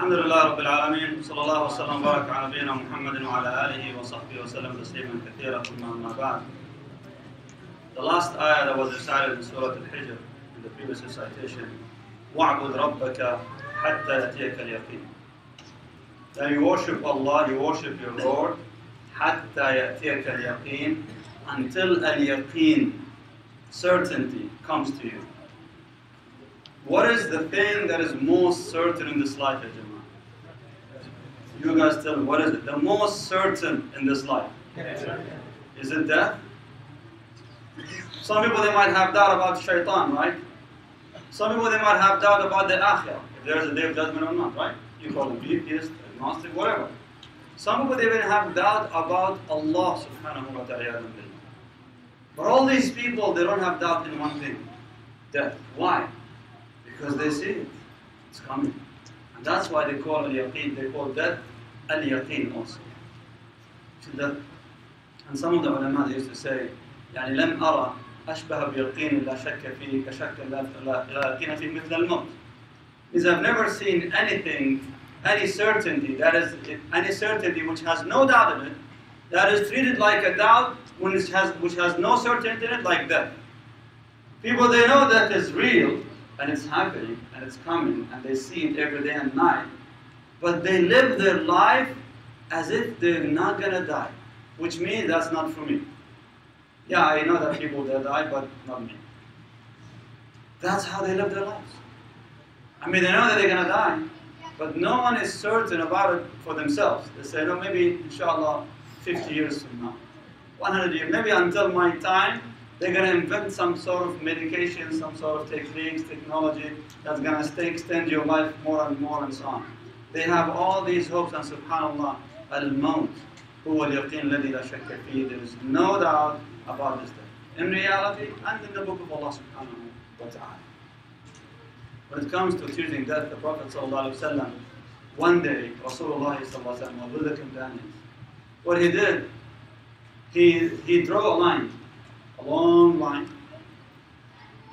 الحمد لله رب العالمين صلى الله وسلم وبارك على نبينا محمد وعلى آله وصحبه وسلم تسليما كثيرا ثم أما بعد. The last ayah that was recited in Surah Al-Hijr in the previous recitation, وَعْبُدْ رَبَّكَ حَتَّى يَأْتِيَكَ الْيَقِينُ. That you worship Allah, you worship your Lord, حَتَّى يَأْتِيَكَ الْيَقِينُ, until al-yaqeen, certainty, comes to you. What is the thing that is most certain in this life, Jama'ah? You guys tell me, what is it? The most certain in this life? Is it death? Some people, they might have doubt about shaitan, right? Some people, they might have doubt about the akhirah, if there is a day of judgment or not, right? You call them atheist, agnostic, whatever. Some people, they even have doubt about Allah subhanahu wa ta'ala. But all these people, they don't have doubt in one thing, death. Why? Because they see it, it's coming. And that's why they call al-yaqeen, they call death al-yaqeen also. That, and some of the ulama, they used to say, يعني لم أرى أشبه بيقين لا شك فيه كشك لا يقين فيه مثل الموت. Means I've never seen anything, any certainty, that is, any certainty which has no doubt in it, that is treated like a doubt which has no certainty in it, like death. People, they know that is real, and it's happening, and it's coming, and they see it every day and night, but they live their life as if they're not going to die, which means that's not for me. Yeah, I know that people, they die, but not me. That's how they live their lives. I mean, they know that they're going to die, but no one is certain about it for themselves. They say, no, maybe, inshallah, 50 years from now, 100 years, maybe until my time, they're going to invent some sort of medication, some sort of techniques, technology that's going to extend your life more and more and so on. They have all these hopes, and subhanAllah, al-maut, huwa al-yaqeen alladhi la shakka fihi. There is no doubt about this thing. In reality, and in the book of Allah subhanahu wa ta'ala. When it comes to choosing death, the Prophet sallallahu alaihi wasallam, one day, Rasulullah sallallahu alaihi wasallam was with the companions. What he did, he drew a line, a long line,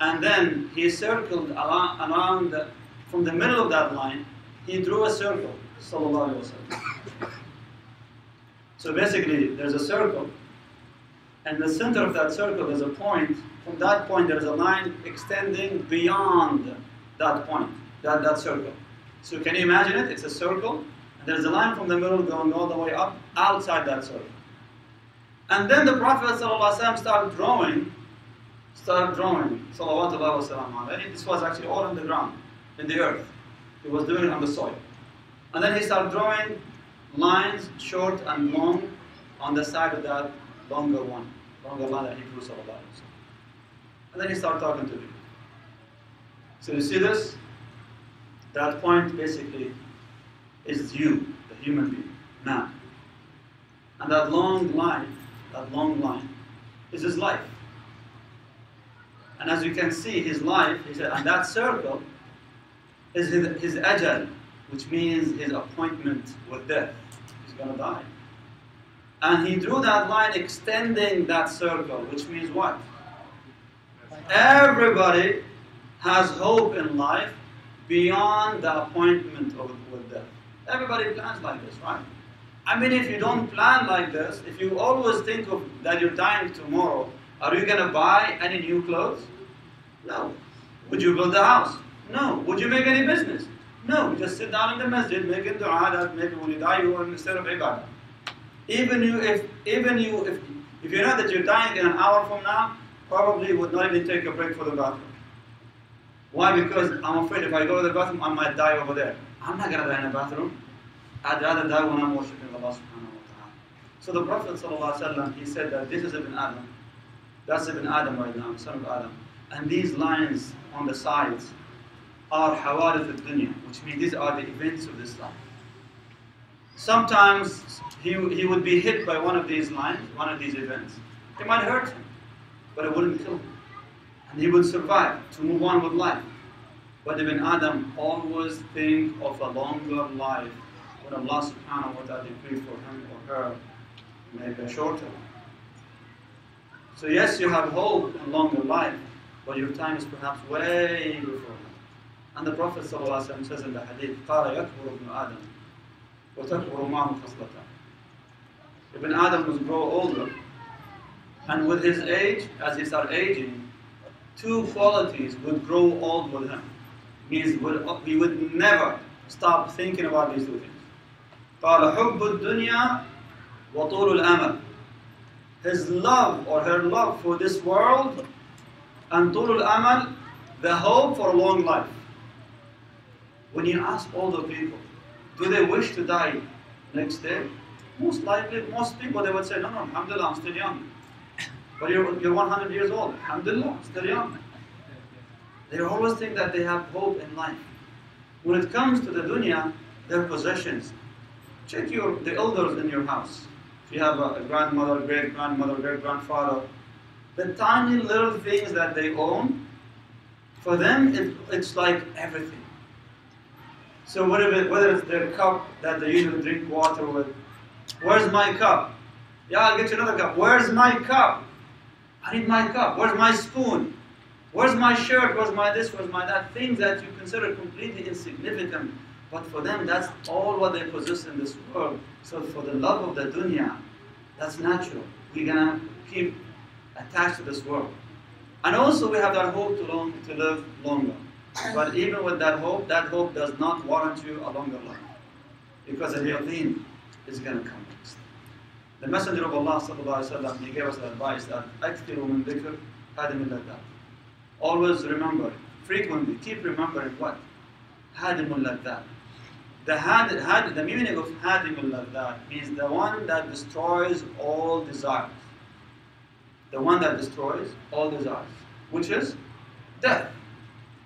and then he circled around from the middle of that line, he drew a circle, sallallahu alaihi wasallam. So basically, there's a circle, and in the center of that circle there's a point. From that point there's a line extending beyond that point, that circle. So can you imagine it? It's a circle, and there's a line from the middle going all the way up outside that circle. And then the Prophet ﷺ started drawing, salawatullahi wa salam. This was actually all on the ground, in the earth. He was doing it on the soil. And then he started drawing lines, short and long, on the side of that longer line that he drew, sallallahu alaihi wasallam. And then he started talking to them. So you see this? That point basically is you, the human being, man. And that long line is his life. And as you can see, his life, and that circle is his ajal, which means his appointment with death. He's going to die. And he drew that line extending that circle, which means what? Everybody has hope in life beyond the appointment with death. Everybody plans like this, right? I mean, if you don't plan like this, if you always think of that you're dying tomorrow, are you going to buy any new clothes? No. Would you build a house? No. Would you make any business? No. Just sit down in the masjid, making dua that maybe when you die you will instead of ibadah. If you know that you're dying in an hour from now, probably would not even take a break for the bathroom. Why? Because I'm afraid if I go to the bathroom, I might die over there. I'm not going to die in the bathroom. I'd rather die when I'm worshipping Allah subhanahu wa ta'ala. So the Prophet sallallahu alaihi wasallam, he said that this is Ibn Adam. That's Ibn Adam right now, son of Adam. And these lines on the sides are hawadith al-dunya, which means these are the events of this life. Sometimes he would be hit by one of these lines, one of these events. It might hurt him, but it wouldn't kill him. And he would survive to move on with life. But Ibn Adam always think of a longer life when Allah subhanahu wa ta'ala decreed for him or her maybe a shorter life. So yes, you have hope in longer life, but your time is perhaps way before him. And the Prophet ﷺ says in the hadith, قَالَ يَكْبُرُ ابْنُ آدَمَ وَتَكْبُرُ مَعْهُ خَصْلَةً. Ibn Adam will grow older, and with his age, as he starts aging, two qualities would grow old with him. Means he would never stop thinking about these two things. قَالَ حُبُّ الدُّنْيَا وَطُولُ الْأَمَلِ. His love or her love for this world, and طُولُ الْأَمَلِ, the hope for a long life. When you ask older people, do they wish to die next day? Most likely, most people, they would say, no, alhamdulillah, I'm still young. But you're 100 years old, alhamdulillah, I'm still young. They always think that they have hope in life. When it comes to the dunya, their possessions. Check the elders in your house. If you have a grandmother, great-grandmother, great-grandfather, the tiny little things that they own, for them, it's like everything. So whether it's their cup that they usually drink water with, where's my cup? Yeah, I'll get you another cup. Where's my cup? I need my cup. Where's my spoon? Where's my shirt? Where's my this? Where's my that? Things that you consider completely insignificant, but for them, that's all what they possess in this world. So for the love of the dunya, that's natural. We're gonna keep attached to this world. And also we have that hope to live longer. But even with that hope does not warrant you a longer life. Because the yaqeen is going to come next. The Messenger of Allah ﷺ, he gave us advice that أَكْثِرُ مِنْ ذِكْرِ هَادِمِ اللَّذَّاتِ. Always remember, frequently, keep remembering what? هَادِمُ اللَّذَّاتِ. The meaning of هَادِمُ اللَّذَّاتِ means the one that destroys all desires. The one that destroys all desires. Which is death.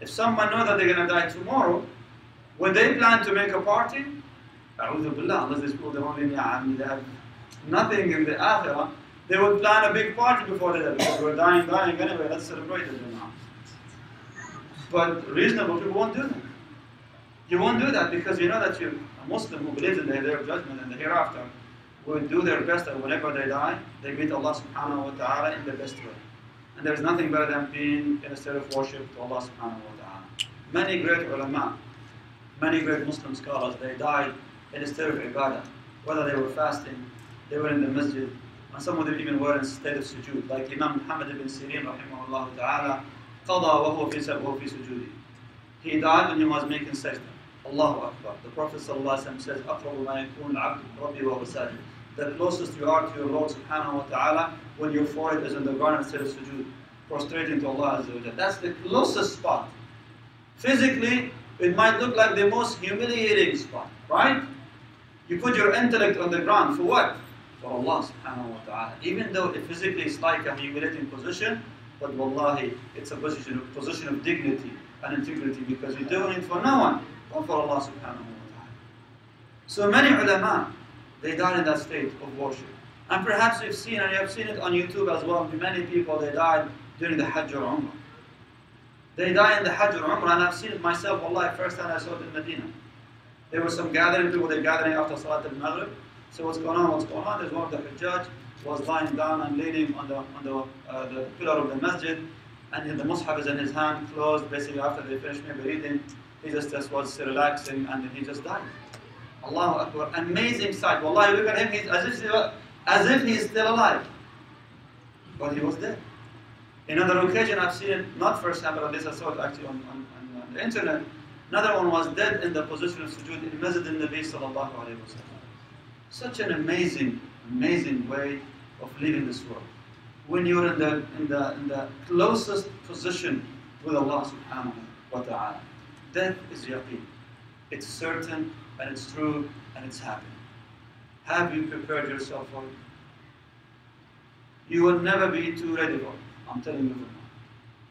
If someone knows that they're going to die tomorrow, would they plan to make a party? A'udhu billah, unless these people they have nothing in the akhirah, they would plan a big party before they die. Because we're dying anyway, let's celebrate it now. But reasonable people won't do that. You won't do that because you know that you're a Muslim who believes in the day of judgment and the hereafter will do their best that whenever they die, they meet Allah subhanahu wa ta'ala in the best way. And there's nothing better than being in a state of worship to Allah subhanahu wa ta'ala. Many great ulama, many great Muslim scholars, they died in a state of ibadah. Whether they were fasting, they were in the masjid, and some of them even were in a state of sujood. Like Imam Muhammad ibn Sirin, rahimahullah ta'ala, قَضَى وَهُوَ فِي سُجُودِهِ. He died when he was making sajda. Allahu Akbar. The Prophet ﷺ says, أَقْرَبُ مَا يَكُونُ الْعَبْدُ رَبِّي وَهُوَ سَاجِدٌ. The closest you are to your Lord subhanahu wa ta'ala when your forehead is in the ground instead of sujood, prostrating to Allah Azza wa Jalla. That's the closest spot. Physically, it might look like the most humiliating spot, right? You put your intellect on the ground for what? For Allah subhanahu wa ta'ala. Even though it physically is like a humiliating position, but wallahi, it's a position of dignity and integrity because you're doing it for no one, but for Allah subhanahu wa ta'ala. So many ulama, they died in that state of worship. And perhaps you've seen, and you have seen it on YouTube as well, many people, they died during the Hajj or Umrah. They died in the Hajj or Umrah, and I've seen it myself, wallahi, first time I saw it in Medina. There was some gathering, people, they're gathering after Salat al-Maghrib. So what's going on? There's one of the Hujjaj was lying down and leaning on the pillar of the masjid, and the mushaf is in his hand, closed, basically after they finished maybe reading, he just was relaxing, and then he just died. Allahu Akbar, amazing sight. Wallahi, look at him, he's as if he's still alive. But he was dead. In another occasion, I've seen it, not first hand, but at least I saw it actually on the internet. Another one was dead in the position of sujood in Masjid al-Nabi sallallahu alayhi wa sallam. Such an amazing way of living this world. When you're in the closest position with Allah subhanahu wa ta'ala. Death is yaqeen. It's certain, and it's true, and it's happening. Have you prepared yourself for it? You will never be too ready for it. I'm telling you.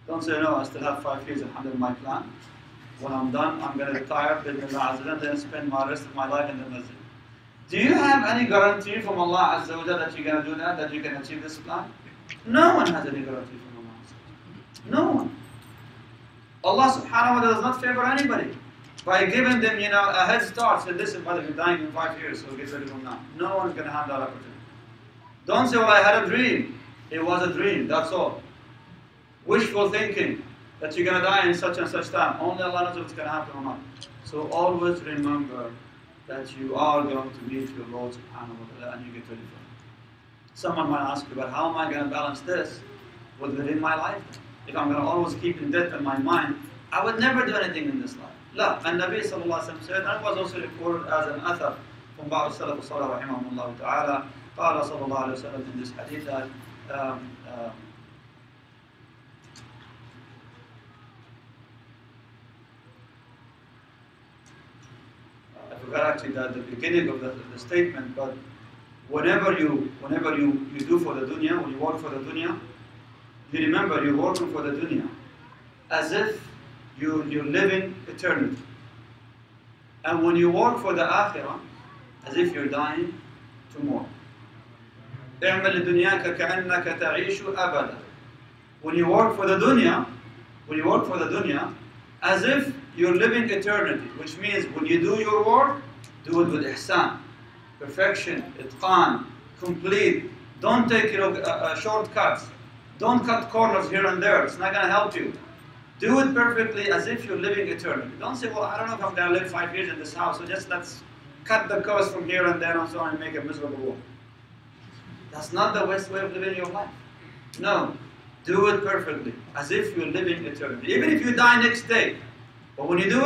Don't say, no, I still have 5 years under my plan. When I'm done, I'm going to retire, and then spend my rest of my life in the masjid. Do you have any guarantee from Allah Azza wa Jalla that you're going to do that you can achieve this plan? No one has any guarantee from Allah Azza wa Jalla. No one. Allah subhanahu wa ta'ala does not favor anybody by giving them, a head start. Say, listen, brother, you're dying in 5 years, so get ready from now. No one's going to have that opportunity. Don't say, well, I had a dream. It was a dream, that's all. Wishful thinking. that you're going to die in such and such time. Only Allah knows what's going to happen or not. So always remember that you are going to meet your Lord subhanahu wa ta'ala, and you get ready for it. Someone might ask you, but how am I going to balance this with living my life? If I'm going to always keep in death in my mind, I would never do anything in this life. La. And Nabi sallallahu alayhi wa sallam said, and it was also reported as an athar from Ba'al Salaf al-Salih rahimahumullah ta'ala, قال صلى الله عليه وسلم in this hadith that I forgot actually the beginning of the statement, but whenever you do for the dunya, when you work for the dunya, you remember you're working for the dunya as if you're living eternity. And when you work for the akhirah, as if you're dying tomorrow. اعمل لدنياك كأنك تعيش أبدا. When you work for the dunya, as if you're living eternity, which means when you do your work, do it with ihsan, perfection, itqan, complete. Don't take shortcuts. Don't cut corners here and there. It's not going to help you. Do it perfectly as if you're living eternity. Don't say, well, I don't know if I'm going to live 5 years in this house, so just let's cut the cost from here and there and so on and make a miserable world. That's not the best way of living your life. No. Do it perfectly, as if you're living eternity. Even if you die next day. But when you do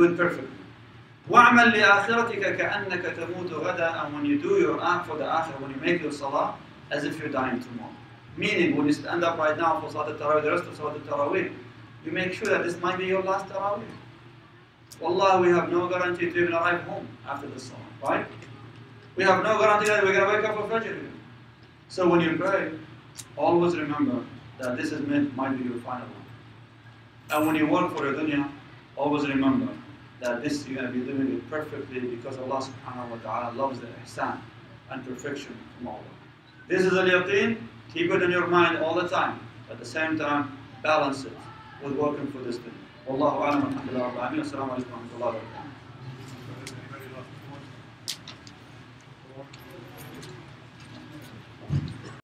it perfectly. وَعْمَلْ لِآخِرَتِكَ كَأَنَّكَ تَمُوتُ غَدًا. And when you do your act for the akhirah, when you make your salah, as if you're dying tomorrow. Meaning, when you stand up right now for Salat al-Tarawih, the rest of Salat al-Tarawih, you make sure that this might be your last Tarawih. Wallah, we have no guarantee to even arrive home after this salah, right? We have no guarantee that we're going to wake up for Fajr. So when you pray, always remember that this might be your final one. And when you work for the dunya, always remember that this you're going to be doing it perfectly because Allah subhanahu wa ta'ala loves the ihsan and perfection from Allah. This is al-yaqeen. Keep it in your mind all the time. At the same time, balance it with working for this dunya. Wallahu a'lam wa rahmatullahi wa barakatuh. Assalamu alaikum wa rahmatullahi wa barakatuh.